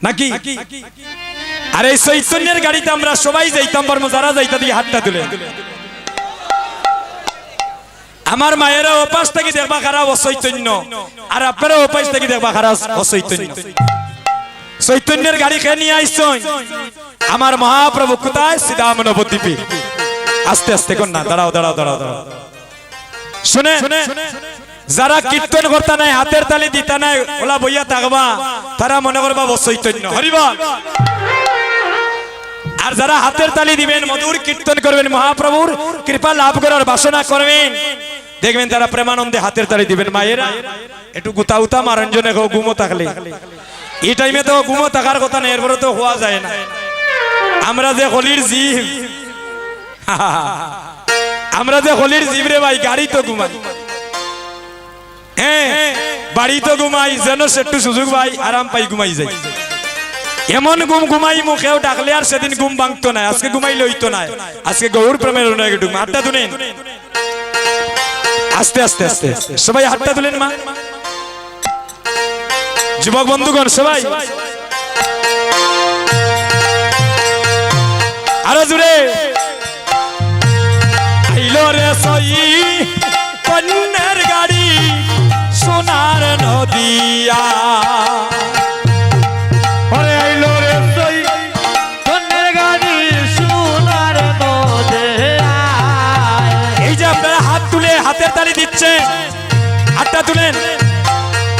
নাকি? আর এই চৈতন্যের গাড়িতে আমরা সবাই যাইতাম, বর্ম যারা যাইতা দিকে হাতটা তুলে। আমার মায়েরা ওপাশ থেকে দেখবা খারাপ অচৈতন্য, আর আপনারা ওপাশ থেকে দেখবা খারাপ অচৈতন্য। চৈতন্যের গাড়ি খেয়ে নিয়ে আইসন আমার মহাপ্রভু কোথায়? শ্রীরাম নবদ্বীপে। আস্তে আস্তে কর না, দাঁড়াও দাঁড়াও দাঁড়াও দাঁড়াও। শুনে যারা কীর্তন করতে নাই, হাতের তালি দিতে নাই, ওলা বইয়া থাকবা, তারা মনে করবা অচৈতন্য। হরিবল। আর যারা হাতের তালি দিবেন, মধুর কীর্তন করবেন, মহাপ্রভুর কৃপা লাভ করার বাসনা করবেন, দেখবেন তারা প্রেমানন্দে হাতের তালি দিবেন। মায়েরা একটু গুতা উতা মারণ জন্য গুমো থাকলে, এই টাইমে তো গুমো থাকার কথা নেই, এরপরে তো হওয়া যায় না। আমরা যে হলির জীব, আমরা যে হলির জীব রে ভাই, গাড়ি তো ঘুমাই, হ্যাঁ বাড়ি তো ঘুমাই, যেন সেটু সুযোগ ভাই আরাম পাই ঘুমাই যাই। এমন ঘুম ঘুমাই মুখেও ডাকলে আর সেদিন ঘুম ভাঙতো না। আজকে ঘুমাইলে হইতো না, আজকে গৌর প্রেমের হাতটা তুলেন, আস্তে আস্তে আস্তে সবাই হাতটা তুলেন। মা যুবক বন্ধুগণ সবাই আরো জুড়ে। আইলো রে সই কন্যার গাড়ি সোনার নদিয়া, আইলো রে সই কন্যার গাড়ি সোনার নদিয়া। এই যে আপনারা হাত তুলে হাতের তালি দিচ্ছেন, হাতটা তুলেন,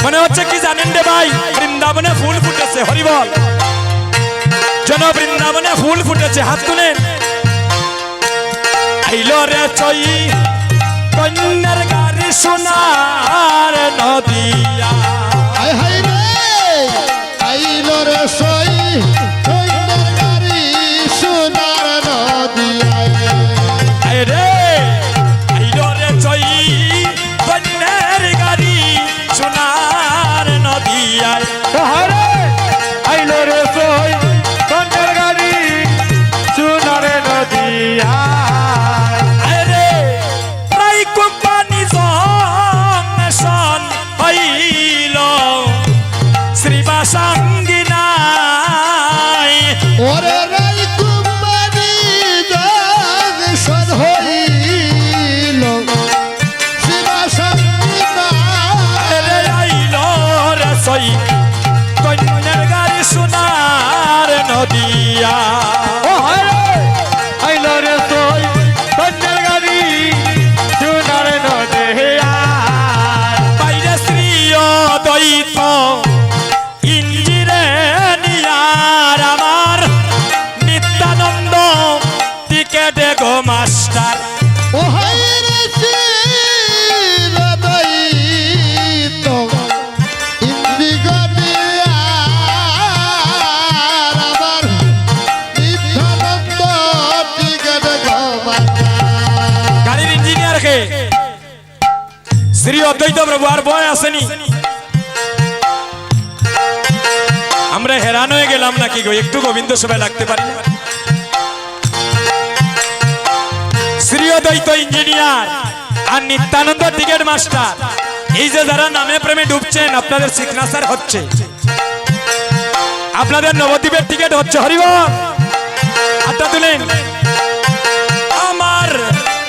মনে হচ্ছে কি জানেন রে ভাই, বৃন্দাবনে ফুল ফুটেছে। হরিবল। যেন বৃন্দাবনে ফুল ফুটেছে, হাত তুলেন। আইলো রে চই কন্যার গাড়ি সোনার নদিয়া, আইলো রে সই কন্যার গাড়ি সোনার নদিয়া। রে আইলো রে চই কন্যার গাড়ি সোনার নদিয়ায়। আইলো রে সই কন্যার গাড়ি সোনার নদিয়া। আরে প্রায় কোম্পানি জংশন হইল শ্রীবাসাঙ্গিনায়। ওরে রাই কুম্বানি জংশন হইল শ্রীবাসাঙ্গিনায়। রে আইলো রে সই কন্যার গাড়ি সোনার নদিয়া। আইলো রে সই কন্যার গাড়ি সোনার নদিয়া। বাইরে শ্রী দ্বৈত ইঞ্জিনিয়ার আমার নিত্যানন্দ টিকেটে গো মাস্টার। ও হায়রে ছিল দৈত ইন্দিগনিয়ার আমার নিত্যানন্দ টিকেট গোমাতা। গাড়ির ইঞ্জিনিয়ার কে? শ্রী অদ্বৈত প্রভু। আর বয় আসেনি? আমরা হেরান হয়ে গেলাম নাকি গো? একটু গোবিন্দ সবাই লাগতে পারি না? শ্রী অদ্বৈত ইঞ্জিনিয়ার আর নিত্যানন্দ টিকেট মাস্টার, এই যে যারা নামে প্রেমে ডুবছেন, আপনাদের সিগনেচার হচ্ছে, আপনাদের নবদ্বীপের টিকিট হচ্ছে। হরিবল। হাতটা তুলেন। আমার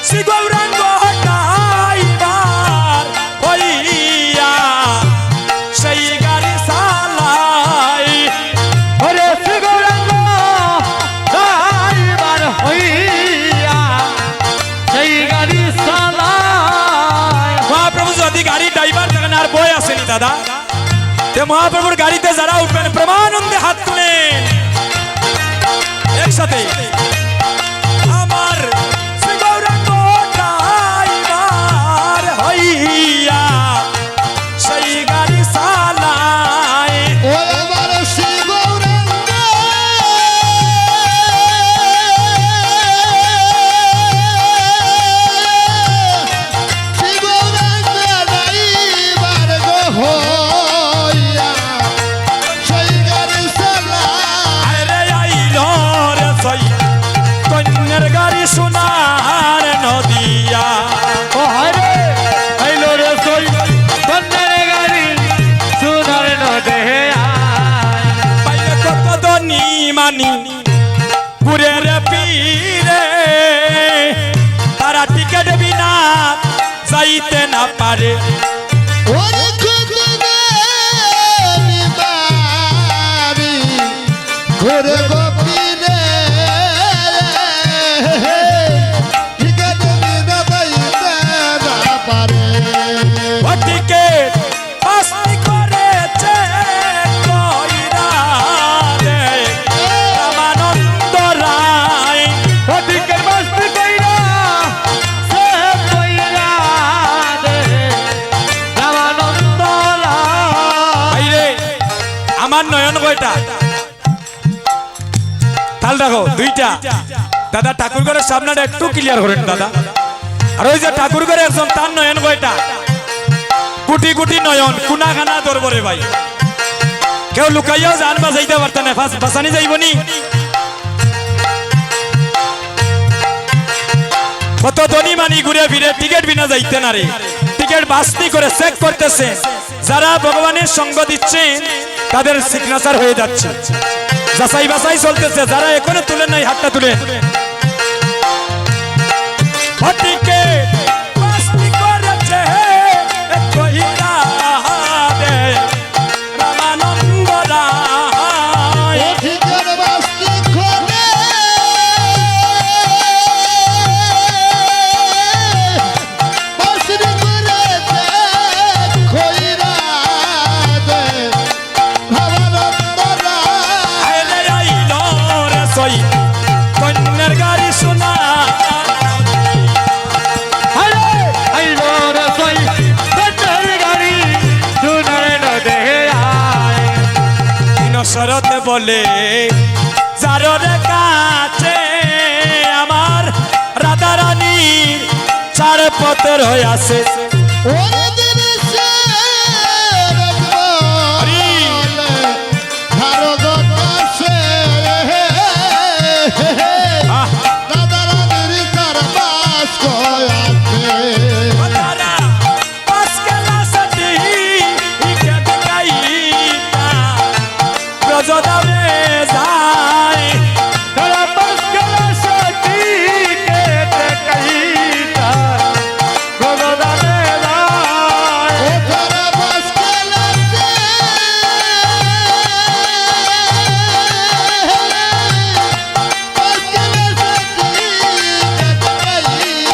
শ্রী গৌরাঙ্গ ড্রাইভার হইয়া সেই গাড়ি চালাই। ওরে শ্রী গৌরাঙ্গ ড্রাইভার হইয়া সেই গাড়ি চালায়। মহাপ্রভু যদি গাড়ি ড্রাইভার থাকেন, আর বই আসেনি দাদা, তে মহাপ্রভুর গাড়িতে যারা উঠবেন প্রেমানন্দে হাত তুলেন একসাথে। আমার শ্রী গৌরাঙ্গ ড্রাইভার হইয়া সেই গাড়ি চালায়। ও আমার শ্রী গৌরাঙ্গ শ্রী গৌরাঙ্গ ড্রাইভার গো হইয়া সেই গাড়ি চালায়। আরে আইলো রে সই টিকেট বিনা যাইতে না পারে। ওরে খুদনে নিবারি ঘুরে গোপিনে টিকেট বিনা যাইতে না পারে। ও টিকেট বাসনি করেছে কইরা রে রামানন্দ রায়। ও টিকেট বাসনি কইরা সে কইরা দে রামানন্দ রায়। আইরে আমার নয়ন কয়টা তাল রাখো দুইটা। দাদা ঠাকুরঘরের সামনেটা একটু ক্লিয়ার করেন দাদা। আর ওই যে ঠাকুরঘরে একজন তার নয়ন কয়টা কোটি কোটি নয়ন কুনা খানা দরবরে ভাই। কেউ লুকাইয়াও জান বাঁচাইতে পারতেন না, বাঁচানি যাইবনি। কত ধনী মানি ঘুরে ফিরে টিকিট বিনা যাইতে না রে। টিকিট বাছনি করে চেক করতেছে, যারা ভগবানের সঙ্গ দিচ্ছেন তাদের সিগনেচার হয়ে যাচ্ছে। যাচাই বাছাই চলতেছে, যারা এখনো তুলে নাই হাতটা তুলে। ও টিকিট বাছনি করেছে কইরা দে রামানন্দ রায়। ও টিকেট বাসনি খোদে বাসনি করেছে কইরা দে রামানন্দ রায়। আইলে আইলো রে সই কন্যার গাড়ি শোনা। আরে আইলো রে সই কন্যার গাড়ি সোনার নদে আয়। শরতে বলে যারোর কাছে আমার রাধা রানীর চার পত্র হয়ে আছে। ওরে দিনসে রজবলে ধারগতাসে রাধারানীর কারবাস কয়াছে। তারা পাঁচকেলা সাথী ইকে দেখাইতা ব্রজধামে যায়। তারা পাঁচকেলা সাথী কে দেখাইতা ভগবানে রায়। ও তারা বাসকেলাতে বাসকেলাতে দেখাইতা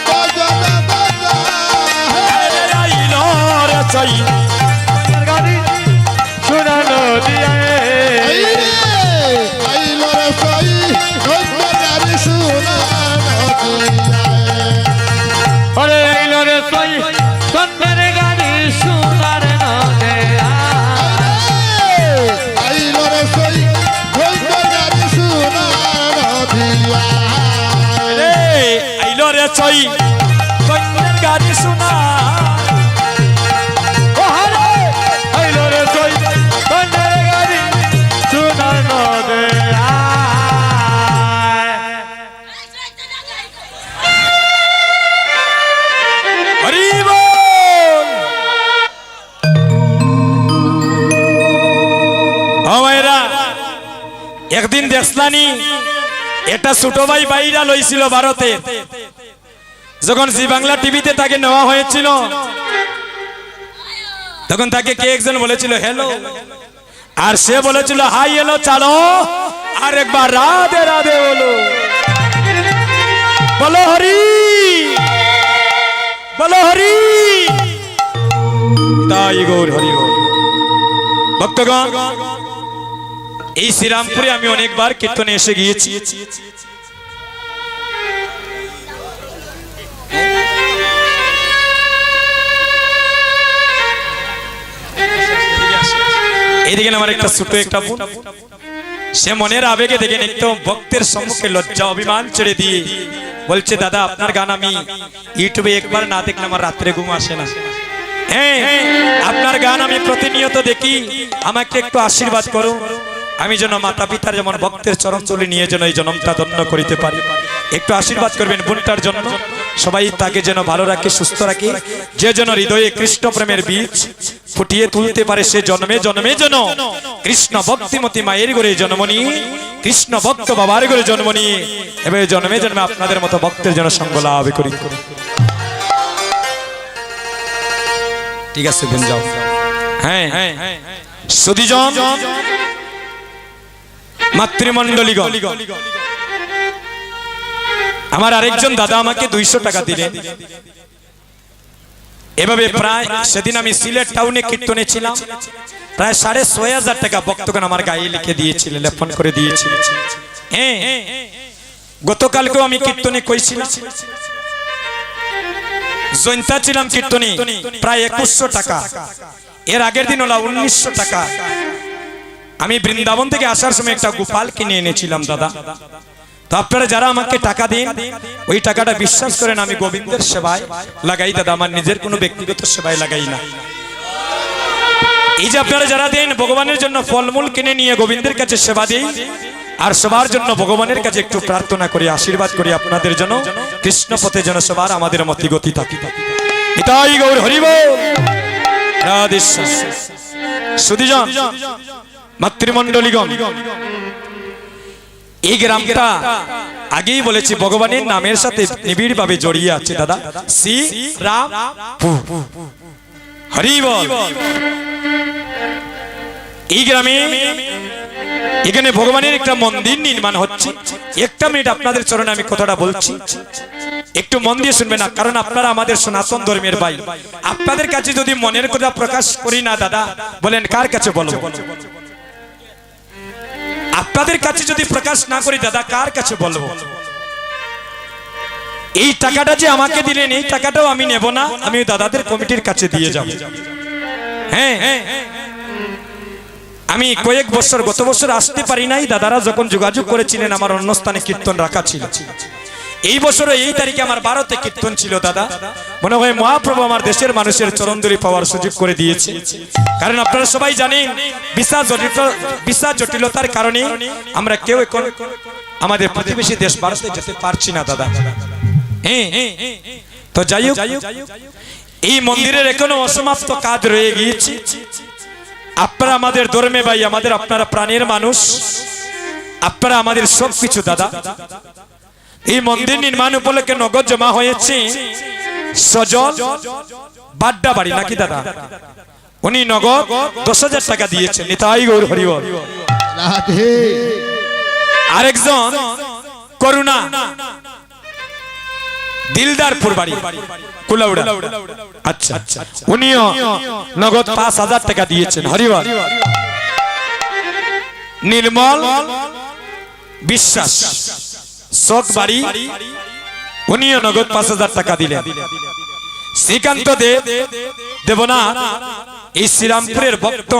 বজনা আইলে আইলো রে সই কন্যার গাড়ি সোনার নদে আয়। আইলো রে সই কন্যার সোনা নদিয়ায়। ওরে আইলো রে সই কন্যার গাড়ি সোনার নদে আয়। আইলো রে সই কন্যার সোনা নদিয়ায়। রে আইলো রে সই কন্যার গাড়ি শোনা। ও হারে আইলো রে সই কন্যার গাড়ি সোনার নদে আয়। হরি বল। ও ভাইরা একদিন দেখলানি এটা ছোট ভাই বাইরা লইছিল ভারতে, যখন জি বাংলা টিভিতে তাকে নেওয়া হয়েছিল তখন তাকে কে একজন বলেছিল হ্যালো, আর সে বলেছিল হাই হ্যালো চালো, আর একবার রাধে রাধে বলো, বলো হরি বলো হরি। তাই গৌর হরি গৌর। ভক্তগণ, এই শ্রীরামপুরে আমি অনেকবার কীর্তনে এসে গিয়েছি। এইদিকে আমার একটা ছোট একটা বোন, সে মনের আবেগে দেখেন একটু ভক্তের সম্মুখে লজ্জা অভিমান ছেড়ে দিয়ে বলছে দাদা আপনার গান আমি ইউটিউবে একবার না দেখলে আমার রাত্রে ঘুম আসে না। হ্যাঁ, আপনার গান আমি প্রতিনিয়ত দেখি, আমাকে একটু আশীর্বাদ করো, আমি যেন মাতা পিতার যেমন ভক্তের চরণ চলে নিয়ে যেন এই জন্মটা ধন্য করিতে পারি। একটু আশীর্বাদ করবেন বোনটার জন্য, সবাই তাকে যেন ভালো রাখে, সুস্থ রাখে, যে যেন হৃদয়ে কৃষ্ণ প্রেমের বীজ ফুটিয়ে তুলতে পারে সে জন্মে জন্মে যেন কৃষ্ণ ভক্তিমতী মায়ের ঘরে জন্ম নিয়ে কৃষ্ণ ভক্ত বাবার ঘরে জন্ম নিয়ে এবারে জন্মে জন্মে আপনাদের মতো ভক্তের জন্য সঙ্গ লাভ করি। ঠিক আছে বোন যাও। হ্যাঁ সুধীজন মাতৃমণ্ডলীগণ, আমার আরেকজন দাদা আমাকে 200 টাকা দিলেন। এভাবে প্রায় সেদিন আমি সিলেট টাউনে কীর্তনে ছিলাম, প্রায় 6,500 টাকা ভক্তগণ আমার গায়ে লিখে দিয়েছিল, লেপন করে দিয়েছিল। হ্যাঁ গতকালকেও আমি কীর্তনে কইছিলাম, জৈন্তা ছিলাম কীর্তনে প্রায় 2100 টাকা। এর আগের দিন হলো 1900 টাকা। আমি বৃন্দাবন থেকে আসার সময় একটা গোপাল কিনে এনেছিলাম দাদা। তো আপনারা যারা আমাকে টাকা দিন ওই টাকাটা বিশ্বাস করেন আমি গোবিন্দের সেবায় লাগাই দাদা, আমার নিজের কোনো ব্যক্তিগত সেবায় লাগাই না। এই যে আপনারা যারা দেন ভগবানের জন্য ফলমূল কিনে নিয়ে গোবিন্দের কাছে সেবা দিই, আর সবার জন্য ভগবানের কাছে একটু প্রার্থনা করি, আশীর্বাদ করি আপনাদের জন্য কৃষ্ণ পথে যেন সবার আমাদের মতি গতি থাকি। এটাই গৌর হরি বল। রাধে সুধীজন মাতৃমণ্ডলীগণ, এই গ্রামটা আগেই বলেছি ভগবানের নামের সাথে নিবিড় ভাবে জড়িয়ে আছে দাদা। শ্রী রাম হরি বল। এই গ্রামে এখানে ভগবানের একটা মন্দির নির্মাণ হচ্ছে। একটা মিনিট আপনাদের চরণে আমি কথাটা বলছি, একটু মন দিয়ে শুনবেন না, কারণ আপনারা আমাদের সনাতন ধর্মের ভাই। আপনাদের কাছে যদি মনের কথা প্রকাশ করি না দাদা, বলেন কার কাছে বলবো? আপনাদের কাছে যদি প্রকাশ না করি দাদা, কার কাছে বলবো? এই টাকাটা যে আমাকে দিলেন এই টাকাটাও আমি নেব না, আমি দাদাদের কমিটির কাছে দিয়ে যাব। হ্যাঁ আমি কয়েক বছর, গত বছর আসতে পারি নাই, দাদারা যখন যোগাযোগ করেছিলেন আমার অন্য স্থানে কীর্তন রাখা ছিল। এই বছরে এই তারিখে আমার 12তে কীর্তন ছিল দাদা। মনে হয় মহাপ্রভু আমার দেশের মানুষের চরণধুলি পাওয়ার সুযোগ করে দিয়েছে। কারণ আপনারা সবাই জানেন ভিসা জটিলতার কারণে আমরা কেউ এখন আমাদের প্রতিবেশী দেশ ভারতে যেতে পারছি না দাদা। তো যাই হোক, এই মন্দিরের এখনো অসমাপ্ত কাজ রয়ে গিয়েছে। আপনারা আমাদের ধর্মে ভাই, আমাদের আপনারা প্রাণের মানুষ, আপনারা আমাদের সবকিছু দাদা। এই মন্দির নির্মাণ উপলক্ষে নগদ জমা হয়েছে সজল বাড্ডা বাড়ি নাকি দাদা, উনি নগদ 10,000 টাকা দিয়েছেন। নিতাই গৌর হরি বল। রাধে। আরেকজন করুণা দিলদারপুর বাড়ি কুলাউড়া, আচ্ছা উনিও নগদ 5,000 টাকা দিয়েছেন। হরি বল। নির্মল বিশ্বাস শোক বাড়ি, উনিও নগদ 5,000 টাকা দিলেন। শ্রীকান্ত দেবনাথ এই শ্রীরামপুরের ভক্ত,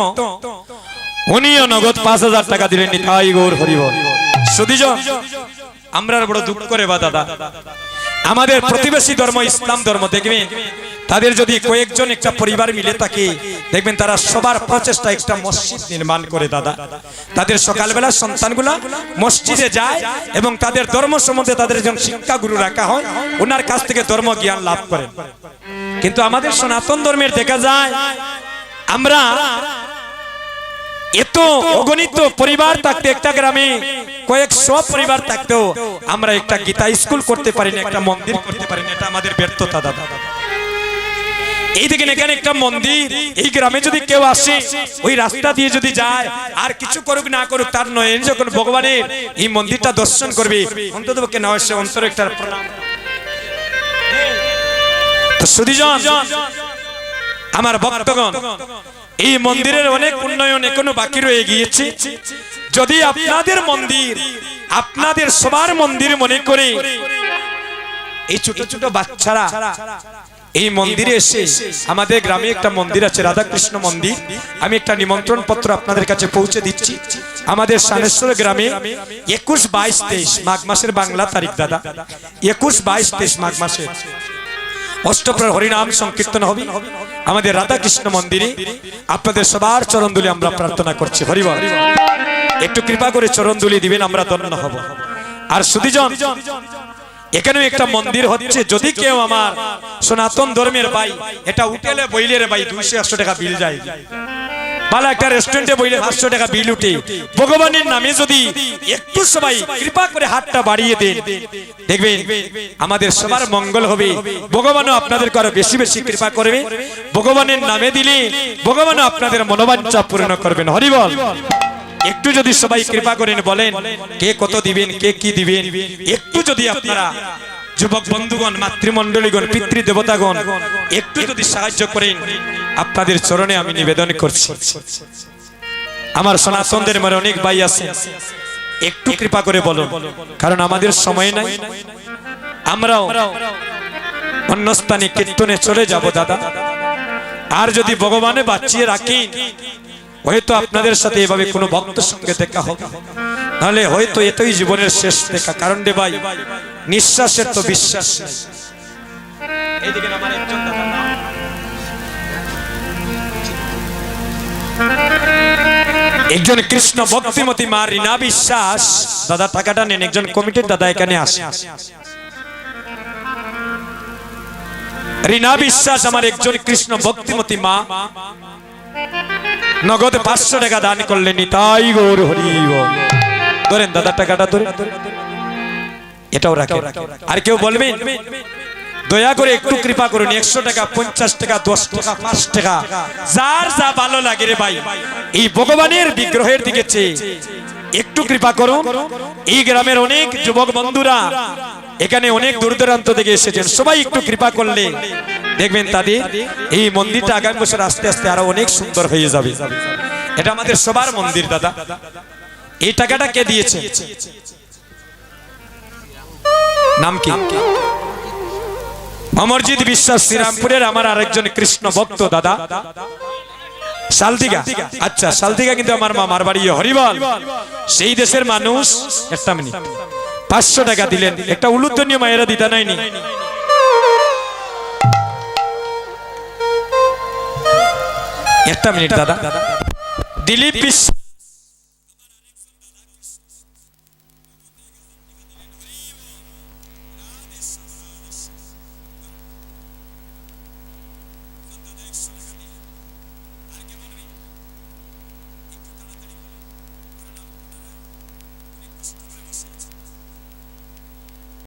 উনিও নগদ 5,000 টাকা দিলেন। নিতাই গৌর হরি বল। সুধীজন আমরা বড় দুঃখ করে বা দাদা, আমাদের প্রতিবেশী ধর্ম ইসলাম ধর্ম দেখবেন তাদের যদি কয়েকজন একটা পরিবার মিলে থাকে, দেখবেন তারা সবার প্রচেষ্টা একটা মসজিদ নির্মাণ করে দাদা। তাদের সকালবেলা সন্তানগুলা মসজিদে যায় এবং তাদের ধর্ম সম্বন্ধে তাদের একজন শিক্ষা গুরু রাখা হয়, ওনার কাছ থেকে ধর্ম জ্ঞান লাভ করেন। কিন্তু আমাদের সনাতন ধর্মের দেখা যায় আমরা এত অগণিত পরিবার থাকতে, একটা গ্রামে কয়েকশো পরিবার থাকতেও আমরা একটা গীতা স্কুল করতে পারি না, একটা মন্দির করতে পারি না। এটা আমাদের ব্যর্থতা দাদা। এই দেখেন এখানে একটা মন্দির, এই গ্রামে যদি কেউ আসে ওই রাস্তা দিয়ে যদি যায় আর কিছু করুক না করুক তার নয়, যখন ভগবানের এই মন্দিরটা দর্শন করবে অন্ততপক্ষে না হয় সে অন্তর একটা প্রণাম। তো সুধীজন আমার ভক্তগণ, এই মন্দিরের অনেক উন্নয়ন এখনো বাকি রয়ে গিয়েছে। যদি আপনাদের মন্দির, আপনাদের সবার মন্দির মনে করে এই ছোট ছোট বাচ্চারা এই মন্দিরে এসে, আমাদের গ্রামে একটা মন্দির আছে রাধাকৃষ্ণ মন্দির, আমি একটা নিমন্ত্রণ পত্র আপনাদের কাছে পৌঁছে দিচ্ছি। আমাদের সানেশ্বর গ্রামে 21, 22, 23 মাঘ মাসের বাংলা তারিখ দাদা, 21, 22, 23 মাঘ মাসে অষ্টপ্রহর হরিনাম সংকীর্তন হবে আমাদের রাধাকৃষ্ণ মন্দিরে। আপনাদের সবার চরণধুলি আমরা প্রার্থনা করছি। হরি বল। একটু কৃপা করে চরণধুলি দিবেন, আমরা ধন্য হব। আর সুধীজন এখানেও একটা মন্দির হচ্ছে, যদি কেউ আমার সনাতন ধর্মের ভাই এটা হোটেলে বইলে ভাই 200-100 টাকা বিল যায়, ভালো একটা রেস্টুরেন্টে বইলে 500 টাকা বিল উঠে, ভগবানের নামে যদি একটু সবাই কৃপা করে হাতটা বাড়িয়ে দেন, দেখবেন আমাদের সবার মঙ্গল হবে। ভগবানও আপনাদেরকে আরো বেশি বেশি কৃপা করবে। ভগবানের নামে দিলে ভগবানও আপনাদের মনোবাঞ্ছা পূর্ণ করবেন। হরি বল। একটু যদি সবাই কৃপা করেন, বলেন কে কত দিবেন, কে কি দিবেন, একটু যদি আপনারা যুবক বন্ধুগণ, মাতৃমণ্ডলীগণ, পিতৃ দেবতাগণ একটু যদি সাহায্য করেন, আপনাদের চরণে আমি নিবেদন করছি। আমার সনাতনদের মধ্যে অনেক ভাই আছে, একটু কৃপা করে বলুন, কারণ আমাদের সময় নাই, আমরাও অন্য স্থানে কীর্তনে চলে যাব দাদা। আর যদি ভগবানে বাঁচিয়ে রাখেন, হয়তো আপনাদের সাথে এভাবে কোনো ভক্তের সঙ্গে দেখা হবে, নাহলে হয়তো এতই জীবনের শেষ দেখা। কারণ রে ভাই, নিঃশ্বাসের তো বিশ্বাস নেই। এইদিকে আমার একজন দাদা নাম, একজন কৃষ্ণ ভক্তিমতী মা রীনা বিশ্বাস দাদা, টাকাটা নেন, একজন কমিটির দাদা এখানে আসে। রীনা বিশ্বাস আমার একজন কৃষ্ণ ভক্তিমতী মা, নগদ 500 টাকা দান করলেন। তাই গৌর হরি বল। ধরেন দাদা, টাকাটা ধরে এটাও রাখে। আর কেউ বলবেন দয়া করে একটু কৃপা করুন, 100 টাকা, 50 টাকা, 10 টাকা, 5 টাকা, যার যা ভালো লাগে রে ভাই, এই ভগবানের বিগ্রহের দিকে চেয়ে একটু কৃপা করুন। এই গ্রামের অনেক যুবক বন্ধুরা এখানে অনেক দূর দূরান্ত থেকে এসেছেন, সবাই একটু কৃপা করলে দেখবেন তাদের এই মন্দিরটা আগামী বছর আস্তে আস্তে আরো অনেক সুন্দর হয়ে যাবে। এটা আমাদের সবার মন্দির দাদা। এই টাকাটা কে দিয়েছে, নাম কি? অমরজিৎ বিশ্বাস, শ্রীরামপুরের আমার আরেকজন কৃষ্ণ ভক্ত দাদা, শালদিঘা। আচ্ছা, শালদিঘা কিন্তু আমার মামার বাড়ি। হরিবল। সেই দেশের মানুষ। একটা মিনিট, 500 টাকা দিলেন। একটা উলুধ্বনীয় মায়েরা দিতা নাইনি? একটা মিনিট দাদা। দিলীপ বিশ্বাস